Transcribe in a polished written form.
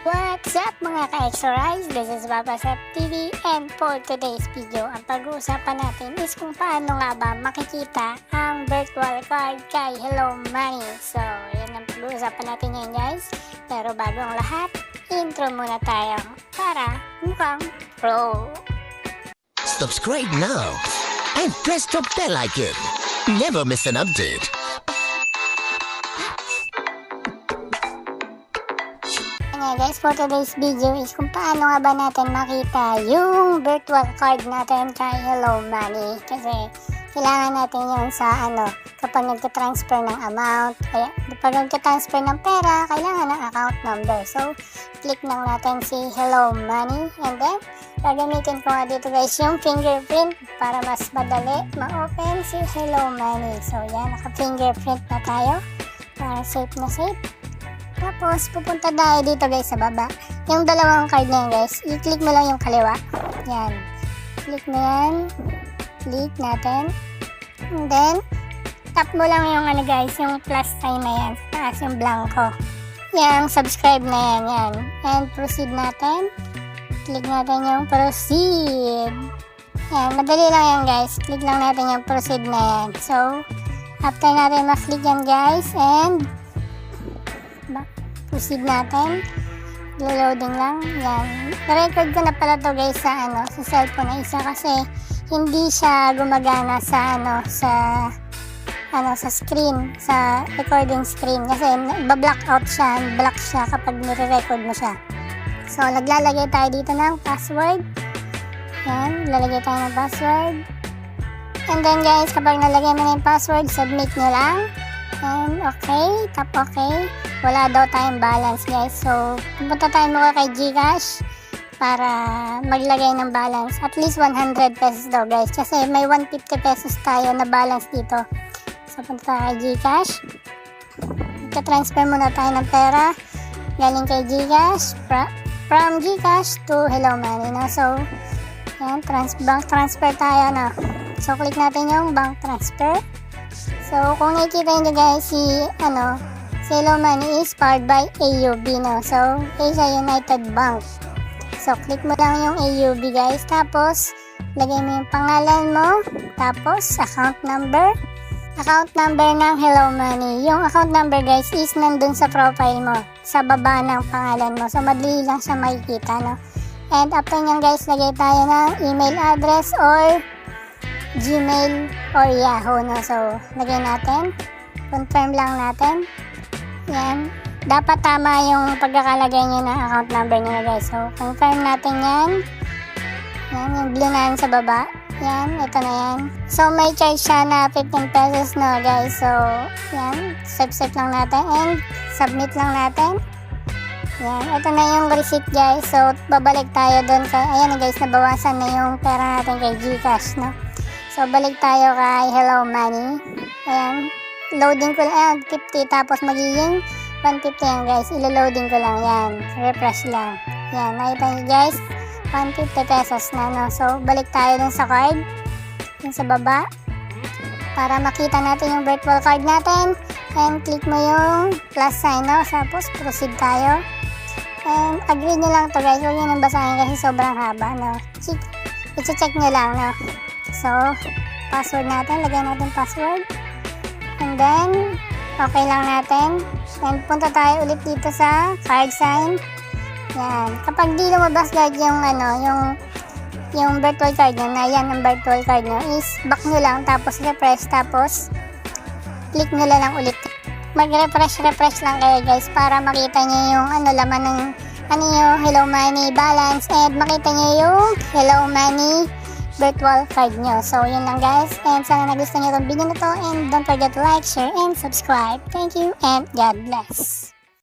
What's up mga ka-exorize? This is Papa Sep TV and for today's video, ang pag-uusapan natin is kung paano nga ba makikita ang virtual card kay Hello Money. So, yan ang pag-uusapan natin ngayon guys. Pero bago ang lahat, intro muna tayo para mukhang pro. Subscribe now and press the bell icon. Never miss an update. Guys, for today's video is kung paano nga ba natin makita yung virtual card natin kay Hello Money. Kasi kailangan natin yun sa kapag nagka-transfer ng amount. Kaya kapag nagka-transfer ng pera, kailangan ng account number. So, click lang natin si Hello Money. And then, gagamitin ko nga dito guys yung fingerprint para mas madali ma-open si Hello Money. So, yan, naka-fingerprint na tayo para safe na safe. Tapos, pupunta tayo dito guys sa baba. Yung dalawang card na yun guys, i-click mo lang yung kaliwa. Yan. Click mo yan. Click natin. And then, tap mo lang yung guys, yung plus sign na yan. Sa taas yung blanco. Yan, subscribe na yan. Yan. And proceed natin. Click natin yung proceed. Yan, madali lang yan guys. Click lang natin yung proceed na yan. So, after natin ma-click yan guys, and proceed natin. Loading lang. Yan. Na-record ko na pala to guys sa sa cellphone na isa kasi hindi siya gumagana sa sa screen, sa recording screen kasi ba-black out siya, black siya kapag nire-record mo siya. So, naglalagay tayo dito ng password. Yan. Lalagay tayo ng password. And then guys, kapag nalagay mo na yung password, submit nyo lang. And okay, tap okay. Wala daw tayong balance guys. So, pupunta tayo muna kay GCash para maglagay ng balance. At least 100 pesos daw guys. Kasi may 150 pesos tayo na balance dito. So, punta tayo kay GCash. Ita-transfer muna tayo ng pera. Galing kay GCash. From GCash to Hello Money. No? So, yan, bank transfer tayo. No? So, click natin yung bank transfer. So, kung nakikita nyo guys, si Hello Money is powered by AUB, no? So, Asia United Bank. So, click mo lang yung AUB guys. Tapos, lagay mo yung pangalan mo. Tapos, account number. Account number ng Hello Money. Yung account number guys is nandun sa profile mo. Sa baba ng pangalan mo. So, madali lang siya makikita, no? And after nyan guys, lagay tayo ng email address or Gmail or Yahoo, no? So, lagay natin. Confirm lang natin. Yan. Dapat tama yung pagkakalagay nyo ng account number nyo guys. So, confirm natin yan. Yan, yung blue na yan sa baba. Yan, ito na yan. So, may charge siya na 15 pesos no guys. So, yan. Swipe lang natin and submit lang natin. Yan, ito na yung receipt guys. So, babalik tayo doon kay, ayan guys, nabawasan na yung pera natin kay GCash, no? So, balik tayo kay Hello Money. Ayan. Loading ko lang, 50, tapos magiging 150 yan guys. Ilo-loading ko lang yan. Refresh lang. Yan, nakita nyo guys, 150 pesos na, no? So, balik tayo dun sa card. Dun sa baba. Para makita natin yung virtual card natin. And click mo yung plus sign, no? Tapos, proceed tayo. And agree nyo lang to guys. Huwag nyo nang basahin kasi sobrang haba, no? I-check nyo lang, no? So, password natin. Lagay natin password. And then, okay lang natin. And punta tayo ulit dito sa card sign. Yan. Kapag di lumabas guys yung yung virtual card nyo, na yan ang virtual card nyo, is back nyo lang, tapos refresh, tapos click nyo lang ulit. Mag-refresh lang kayo guys para makita nyo yung laman ng yung Hello Money balance and makita nyo yung Hello Money virtual card nyo. So, yun lang guys. And sana nagustuhan nyo itong video na to. And don't forget to like, share, and subscribe. Thank you and God bless.